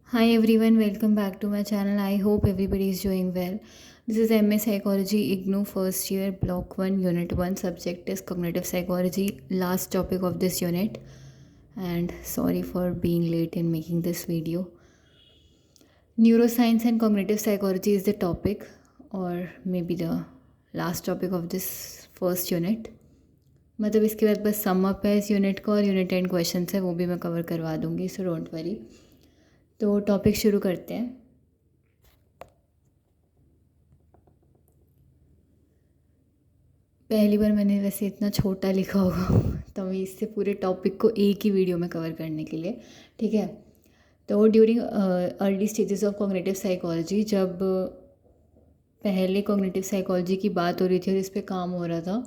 Hi everyone, welcome back to my channel. I hope everybody is doing well. This is MA Psychology IGNOU first year Block 1 Unit 1 subject is Cognitive Psychology, last topic of this unit. And sorry for being late in making this video. Neuroscience and Cognitive Psychology is the topic, or maybe the last topic of this first unit. मतलब इसके बाद बस sum up है इस unit का और unit 10 question है वो भी मैं कवर करवा दूँगी, सो डोंट वरी। तो टॉपिक शुरू करते हैं। पहली बार मैंने वैसे इतना छोटा लिखा होगा तो इससे पूरे टॉपिक को एक ही वीडियो में कवर करने के लिए, ठीक है। तो during early stages of cognitive psychology, जब पहले कॉग्निटिव साइकोलॉजी की बात हो रही थी और इस पर काम हो रहा था,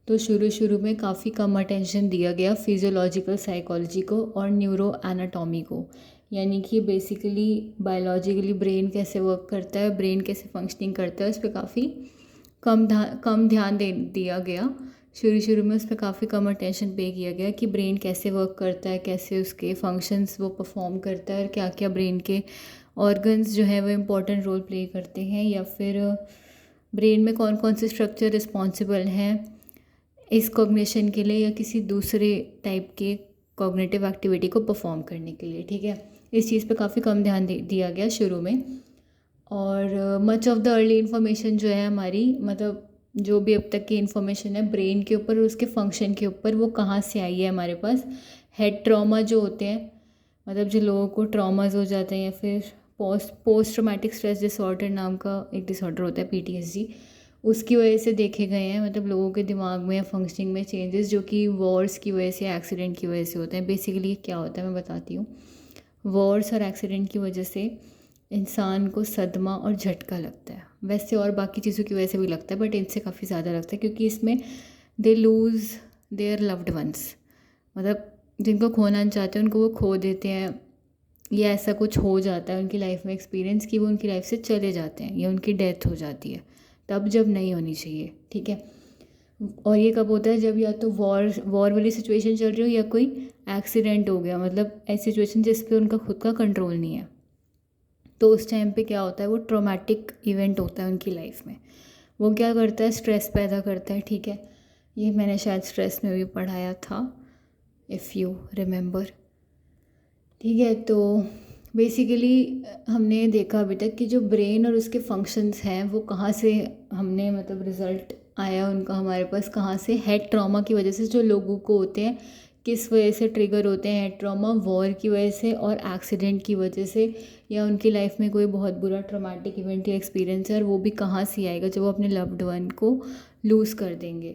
तो शुरू में काफ़ी कम अटेंशन दिया गया फिजियोलॉजिकल साइकोलॉजी को और न्यूरो एनाटॉमी को, यानी कि बेसिकली बायोलॉजिकली ब्रेन कैसे वर्क करता है, ब्रेन कैसे फंक्शनिंग करता है, उस पर काफ़ी कम ध्यान दिया गया। शुरू में उस पर काफ़ी कम अटेंशन पे किया गया कि ब्रेन कैसे वर्क करता है, कैसे उसके फंक्शंस वो परफॉर्म करता है और क्या क्या ब्रेन के ऑर्गन्स जो है वो इम्पोर्टेंट रोल प्ले करते हैं, या फिर ब्रेन में कौन कौन से स्ट्रक्चर रिस्पॉन्सिबल हैं इस कॉग्निशन के लिए या किसी दूसरे टाइप के कॉग्निटिव एक्टिविटी को परफॉर्म करने के लिए, ठीक है। इस चीज़ पे काफ़ी कम ध्यान दिया गया शुरू में। और much of the early information जो है हमारी, मतलब जो भी अब तक की इन्फॉर्मेशन है ब्रेन के ऊपर और उसके फंक्शन के ऊपर, वो कहाँ से आई है हमारे पास। हेड ट्रॉमा जो होते हैं, मतलब जो लोगों को ट्रॉमाज हो जाते हैं, या फिर पोस्ट ट्रॉमेटिक स्ट्रेस डिसऑर्डर नाम का एक डिसऑर्डर होता है, PTSD, उसकी वजह से देखे गए हैं, मतलब लोगों के दिमाग में या फंक्शनिंग में चेंजेस जो कि वॉर्स की वजह से, एक्सीडेंट की वजह से होते हैं। बेसिकली क्या होता है मैं बताती हूँ। वॉर्स और एक्सीडेंट की वजह से इंसान को सदमा और झटका लगता है, वैसे और बाकी चीज़ों की वजह से भी लगता है, बट इनसे काफ़ी ज़्यादा लगता है क्योंकि इसमें they lose their loved ones, मतलब जिनको खोना नहीं चाहते उनको वो खो देते हैं, या ऐसा कुछ हो जाता है उनकी लाइफ में एक्सपीरियंस कि वो उनकी लाइफ से चले जाते हैं या उनकी डेथ हो जाती है, तब जब नहीं होनी चाहिए, ठीक है। और ये कब होता है, जब या तो वॉर वाली सिचुएशन चल रही हो या कोई एक्सीडेंट हो गया, मतलब ऐसी सिचुएशन जिस पे उनका खुद का कंट्रोल नहीं है। तो उस टाइम पे क्या होता है, वो ट्रॉमेटिक इवेंट होता है उनकी लाइफ में। वो क्या करता है, स्ट्रेस पैदा करता है, ठीक है। ये मैंने शायद स्ट्रेस में भी पढ़ाया था, इफ़ यू रिमेंबर, ठीक है। तो बेसिकली हमने देखा अभी तक कि जो ब्रेन और उसके फंक्शंस हैं वो कहाँ से हमने, मतलब रिज़ल्ट आया उनका हमारे पास कहाँ से, हेड ट्रॉमा की वजह से जो लोगों को होते हैं, किस वजह से ट्रिगर होते हैं हेड ट्रॉमा, वॉर की वजह से और एक्सीडेंट की वजह से, या उनकी लाइफ में कोई बहुत बुरा ट्रॉमेटिक इवेंट या एक्सपीरियंस है, और वो भी कहाँ से आएगा, जब वो अपने लव्ड वन को लूज़ कर देंगे,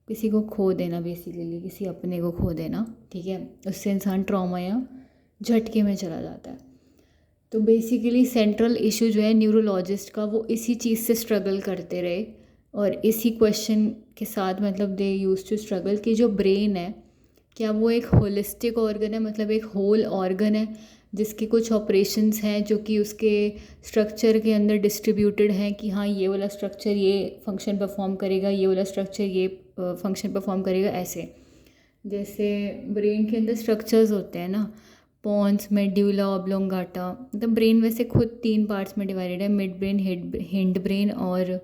किसी को खो देना, बेसिकली किसी अपने को खो देना, ठीक है। उससे इंसान ट्रॉमा या झटके में चला जाता है। तो बेसिकली सेंट्रल इशू जो है न्यूरोलॉजिस्ट का, वो इसी चीज़ से स्ट्रगल करते रहे और इसी क्वेश्चन के साथ, मतलब दे यूज़ टू स्ट्रगल कि जो ब्रेन है क्या वो एक होलिस्टिक ऑर्गन है, मतलब एक होल ऑर्गन है जिसके कुछ ऑपरेशंस हैं जो कि उसके स्ट्रक्चर के अंदर डिस्ट्रीब्यूटेड हैं, कि हाँ ये वाला स्ट्रक्चर ये फंक्शन परफॉर्म करेगा, ये वाला स्ट्रक्चर ये फंक्शन परफॉर्म करेगा, ऐसे। जैसे ब्रेन के अंदर स्ट्रक्चर्स होते हैं ना, पॉन्स, मेड्यूला ऑब्लोंगाटा, मतलब ब्रेन वैसे खुद 3 पार्ट्स में डिवाइडेड है, मिड ब्रेन, हिंड ब्रेन और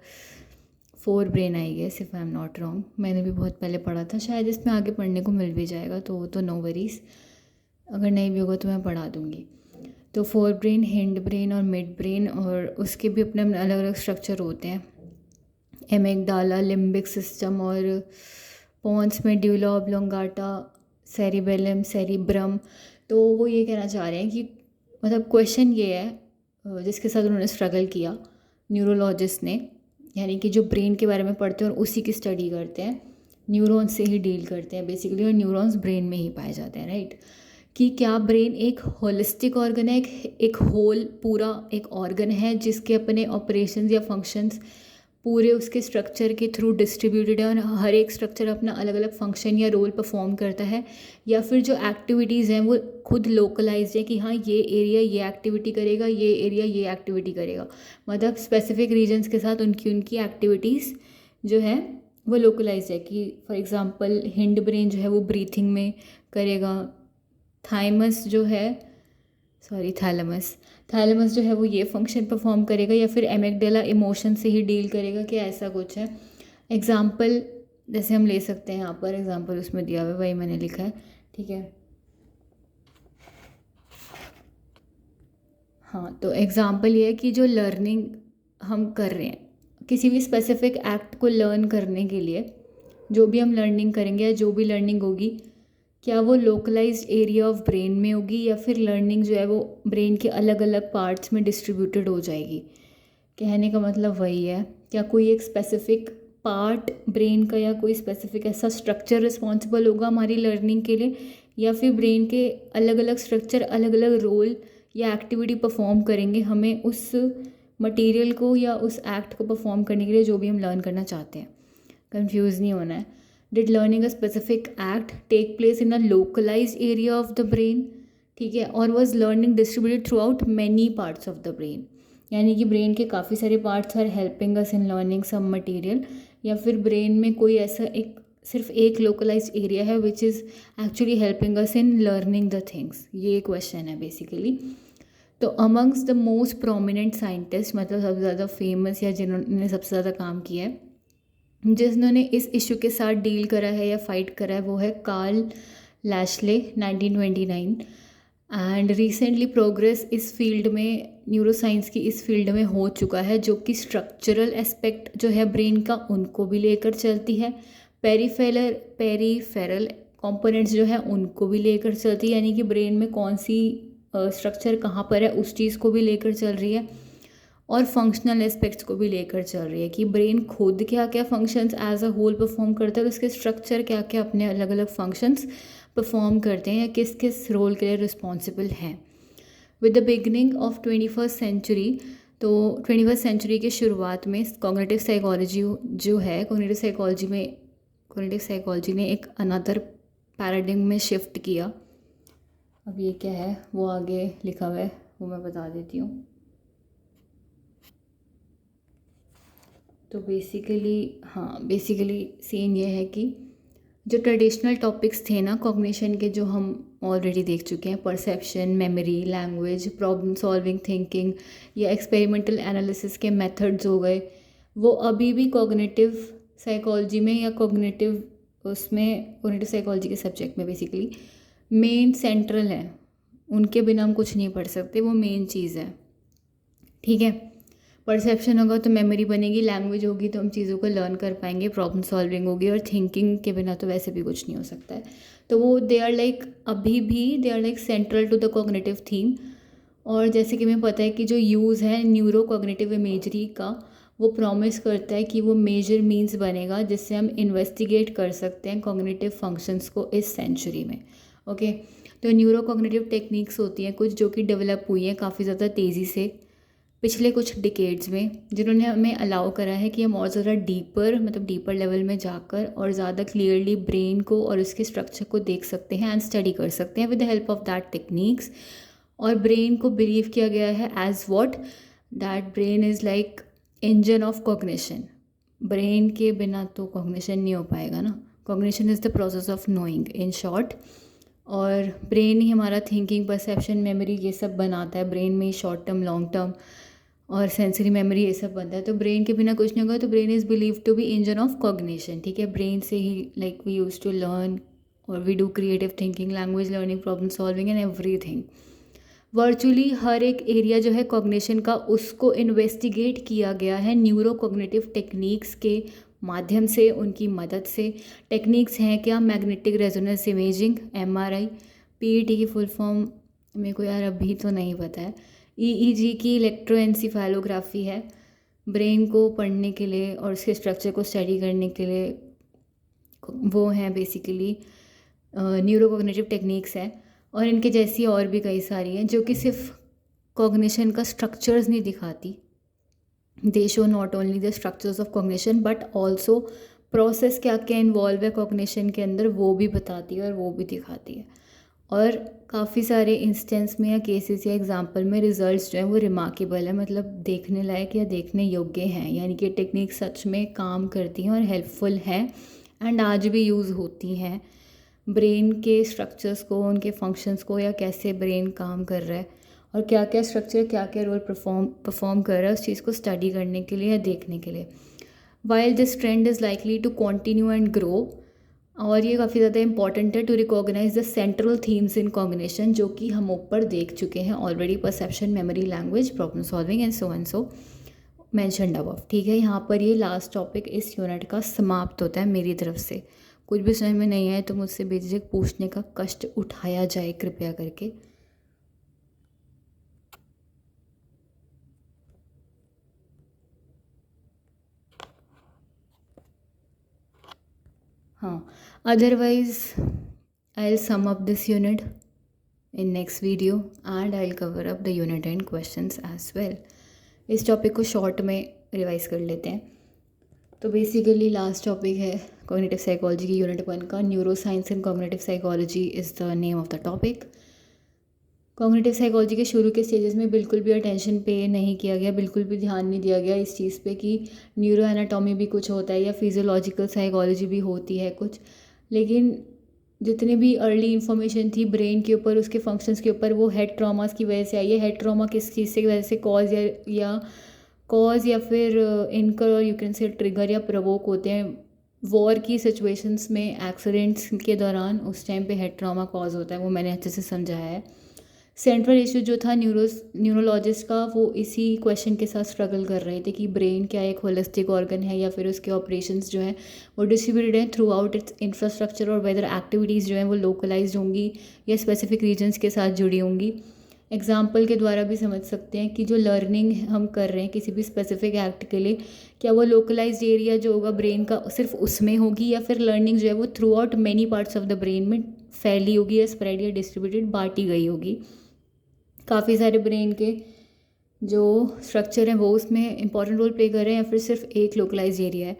fore brain, I guess if I am not wrong. मैंने भी बहुत पहले पढ़ा था, शायद इसमें आगे पढ़ने को मिल भी जाएगा, तो नो वरीज, अगर नहीं भी होगा तो मैं पढ़ा दूँगी। तो फोर ब्रेन, हिंड ब्रेन और मिड ब्रेन, और उसके भी अपने अपने अलग अलग स्ट्रक्चर होते हैं, एमिगडाला, लिम्बिक सिस्टम और Pond's, medulla oblongata, cerebellum, cerebrum. तो वो ये कहना चाह रहे हैं कि, मतलब क्वेश्चन ये है जिसके साथ उन्होंने स्ट्रगल किया न्यूरोलॉजिस्ट ने, यानी कि जो ब्रेन के बारे में पढ़ते हैं और उसी की स्टडी करते हैं, न्यूरॉन्स से ही डील करते हैं बेसिकली, और न्यूरॉन्स ब्रेन में ही पाए जाते हैं, राइट। कि क्या ब्रेन एक होलिस्टिक ऑर्गन है, एक होल पूरा एक ऑर्गन है जिसके अपने ऑपरेशंस या फंक्शंस पूरे उसके स्ट्रक्चर के थ्रू डिस्ट्रीब्यूटेड है और हर एक स्ट्रक्चर अपना अलग अलग फंक्शन या रोल परफॉर्म करता है, या फिर जो एक्टिविटीज़ हैं वो खुद लोकलाइज्ड है कि हाँ ये एरिया ये एक्टिविटी करेगा, ये एरिया ये एक्टिविटी करेगा, मतलब स्पेसिफिक रीजन्स के साथ उनकी उनकी एक्टिविटीज़ जो है वो लोकलाइज्ड है। कि फॉर एग्जांपल हिंड ब्रेन जो है वो ब्रीथिंग में करेगा, थाइमस जो है सॉरी, थैलेमस। थैलेमस जो है वो ये फंक्शन परफॉर्म करेगा, या फिर एमिगडाला इमोशन से ही डील करेगा, कि ऐसा कुछ है। एग्जाम्पल जैसे हम ले सकते हैं, यहाँ पर एग्जाम्पल उसमें दिया हुआ है, वही मैंने लिखा है, ठीक है। हाँ, तो एग्जाम्पल ये है कि जो लर्निंग हम कर रहे हैं, किसी भी स्पेसिफिक एक्ट को लर्न करने के लिए, जो भी हम लर्निंग करेंगे या जो भी लर्निंग होगी, क्या वो लोकलाइज्ड एरिया ऑफ ब्रेन में होगी, या फिर लर्निंग जो है वो ब्रेन के अलग अलग पार्ट्स में डिस्ट्रीब्यूटेड हो जाएगी। कहने का मतलब वही है, क्या कोई एक स्पेसिफिक पार्ट ब्रेन का या कोई स्पेसिफिक ऐसा स्ट्रक्चर रिस्पॉन्सिबल होगा हमारी लर्निंग के लिए, या फिर ब्रेन के अलग अलग स्ट्रक्चर अलग अलग रोल या एक्टिविटी परफॉर्म करेंगे हमें उस मटेरियल को या उस एक्ट को परफॉर्म करने के लिए जो भी हम लर्न करना चाहते हैं। कंफ्यूज नहीं होना है। Did learning a specific act take place in a localised area of the brain, ठीक है, और was learning distributed throughout many parts of the brain, यानी कि ब्रेन के काफ़ी सारे parts are helping us in learning some material, या फिर ब्रेन में कोई ऐसा एक सिर्फ एक लोकलाइज्ड एरिया है which is actually helping us in learning the things. ये क्वेश्चन है बेसिकली। तो amongst the most prominent scientist, मतलब सबसे ज़्यादा फेमस या जिन्होंने सबसे ज़्यादा काम किया है, जिन्होंने इस इशू के साथ डील करा है या फाइट करा है, वो है कार्ल लैशले 1929। एंड रिसेंटली प्रोग्रेस इस फील्ड में, न्यूरोसाइंस की इस फील्ड में हो चुका है, जो कि स्ट्रक्चरल एस्पेक्ट जो है ब्रेन का उनको भी लेकर चलती है, पेरीफेरल कंपोनेंट्स जो है उनको भी लेकर चलती है, यानी कि ब्रेन में कौन सी स्ट्रक्चर कहाँ पर है उस चीज़ को भी लेकर चल रही है, और फंक्शनल एस्पेक्ट्स को भी लेकर चल रही है कि ब्रेन खुद क्या क्या functions as a whole perform करता है, और उसके स्ट्रक्चर क्या क्या अपने अलग अलग फंक्शंस परफॉर्म करते हैं या किस किस रोल के लिए रिस्पॉन्सिबल हैं। With the beginning of 21st century, तो 21st सेंचुरी के शुरुआत में कॉग्निटिव साइकोलॉजी जो है, कॉग्निटिव साइकोलॉजी ने एक अनदर पैराडिग्म में शिफ्ट किया। अब ये क्या है वो आगे लिखा हुआ है, वो मैं बता देती हूँ। तो बेसिकली सीन ये है कि जो ट्रेडिशनल टॉपिक्स थे ना कॉग्निशन के, जो हम ऑलरेडी देख चुके हैं, perception, memory, language, problem solving thinking या एक्सपेरिमेंटल एनालिसिस के मेथड्स हो गए, वो अभी भी कॉग्निटिव साइकोलॉजी में या कॉग्निटिव साइकोलॉजी के सब्जेक्ट में बेसिकली मेन सेंट्रल है। उनके बिना हम कुछ नहीं पढ़ सकते, वो मेन चीज़ है, ठीक है। परसेप्शन होगा तो मेमोरी बनेगी, लैंग्वेज होगी तो हम चीज़ों को लर्न कर पाएंगे, प्रॉब्लम सॉल्विंग होगी, और थिंकिंग के बिना तो वैसे भी कुछ नहीं हो सकता है। तो वो they are like central to the cognitive theme. और जैसे कि हमें पता है कि जो यूज़ है न्यूरो कॉग्निटिव इमेजरी का, वो प्रॉमिस करता है कि वो मेजर मीन्स बनेगा जिससे हम इन्वेस्टिगेट कर सकते हैं कॉग्निटिव फंक्शंस को इस सेंचुरी में। ओके, तो न्यूरो कॉग्निटिव टेक्निक्स होती हैं कुछ जो कि डेवलप हुई हैं काफ़ी ज़्यादा तेज़ी से पिछले कुछ डिकेड्स में, जिन्होंने हमें अलाउ करा है कि हम और ज़्यादा डीपर लेवल में जाकर और ज़्यादा क्लियरली ब्रेन को और उसके स्ट्रक्चर को देख सकते हैं एंड स्टडी कर सकते हैं with the help of that techniques. और ब्रेन को बिलीव किया गया है as what, that brain is like engine of cognition. Brain के बिना तो कॉग्निशन नहीं हो पाएगा ना, cognition is the process of knowing in short. और ब्रेन ही हमारा थिंकिंग, परसेप्शन, मेमोरी ये सब बनाता है। ब्रेन में ही शॉर्ट टर्म, लॉन्ग टर्म और सेंसरी मेमोरी ये सब बनता है। तो ब्रेन के बिना कुछ नहीं होगा। तो brain is believe to be engine of cognition, ठीक है। ब्रेन से ही like we use to learn और we do creative thinking, language learning, problem solving and everything. Virtually हर एक एरिया जो है कॉग्निशन का, उसको इन्वेस्टिगेट किया गया है न्यूरो कॉग्निटिव टेक्निक्स के माध्यम से, उनकी मदद से। टेक्निक्स हैं क्या? Magnetic resonance imaging, MRI, PET की फुल फॉर्म मेरे को यार अभी तो नहीं पता है। EEG की इलेक्ट्रोएंसिफेलोग्राफी है, ब्रेन को पढ़ने के लिए और उसके स्ट्रक्चर को स्टडी करने के लिए वो हैं बेसिकली न्यूरो कॉग्निटिव टेक्निक्स हैं। और इनके जैसी और भी कई सारी हैं जो कि सिर्फ कॉग्निशन का स्ट्रक्चर्स नहीं दिखाती, दे show not only the structures of cognition but also process क्या क्या इन्वॉल्व है कॉग्निशन के अंदर, वो भी बताती है और वो भी दिखाती है। और काफ़ी सारे इंस्टेंस में या केसेस या एग्जांपल में रिजल्ट्स जो हैं वो रिमार्केबल है, मतलब देखने लायक या देखने योग्य हैं। यानी कि टेक्निक सच में काम करती हैं और हेल्पफुल हैं एंड आज भी यूज़ होती हैं ब्रेन के स्ट्रक्चर्स को, उनके फंक्शंस को, या कैसे ब्रेन काम कर रहा है और क्या क्या स्ट्रक्चर क्या क्या रोल परफॉर्म कर रहा है उस चीज़ को स्टडी करने के लिए या देखने के लिए। While this trend is likely to continue and grow, और ये काफ़ी ज़्यादा इंपॉर्टेंट है to recognise the central themes in cognition, जो कि हम ऊपर देख चुके हैं already, perception, memory, language, problem solving and so mentioned above. ठीक है, यहाँ पर ये लास्ट टॉपिक इस यूनिट का समाप्त होता है मेरी तरफ से। कुछ भी समझ में नहीं आए तो मुझसे बेझिझक पूछने का कष्ट उठाया जाए कृपया करके। हाँ, otherwise I will sum up this unit in next video and I'll cover up the unit end questions as well। इस टॉपिक को शॉर्ट में रिवाइज कर लेते हैं। तो बेसिकली लास्ट टॉपिक है कॉग्निटिव साइकोलॉजी की यूनिट 1 का, neuro science and cognitive psychology is the name of the topic. Cognitive psychology के शुरू के स्टेजेस में बिल्कुल भी अटेंशन पे नहीं किया गया, बिल्कुल भी ध्यान नहीं दिया गया इस चीज़ पे कि न्यूरो एनाटॉमी भी कुछ होता है या फिजियोलॉजिकल साइकोलॉजी भी होती है कुछ। लेकिन जितनी भी अर्ली इन्फॉर्मेशन थी ब्रेन के ऊपर, उसके फंक्शंस के ऊपर, वो हेड ट्रॉमास की वजह से आई है। हेड ट्रॉमा किस चीज़ से वजह से कॉज या फिर इनकर और यू कैन से ट्रिगर या प्रवोक होते हैं। वॉर की सिचुएशंस में, एक्सीडेंट्स के दौरान, उस टाइम पे हेड ट्रॉमा कॉज होता है, वो मैंने अच्छे से समझाया है। सेंट्रल इशू जो था न्यूरोलॉजिस्ट का, वो इसी क्वेश्चन के साथ स्ट्रगल कर रहे थे कि ब्रेन क्या एक होलिस्टिक ऑर्गन है या फिर उसके ऑपरेशंस जो हैं वो डिस्ट्रीब्यूटेड हैं थ्रू आउट इट्स इंफ्रास्ट्रक्चर, और वेदर एक्टिविटीज़ जो हैं वो लोकलाइज्ड होंगी या स्पेसिफिक रीजन्स के साथ जुड़ी होंगी। एग्जाम्पल के द्वारा भी समझ सकते हैं कि जो लर्निंग हम कर रहे हैं किसी भी स्पेसिफिक एक्ट के लिए, क्या वो लोकलाइज्ड एरिया जो होगा ब्रेन का सिर्फ उसमें होगी, या फिर लर्निंग जो है वो through out many parts of the brain में फैली होगी या स्प्रेड या डिस्ट्रीब्यूटेड बांटी गई होगी। काफ़ी सारे ब्रेन के जो स्ट्रक्चर हैं वो उसमें इंपॉर्टेंट रोल प्ले कर रहे हैं या फिर सिर्फ एक लोकलाइज एरिया है।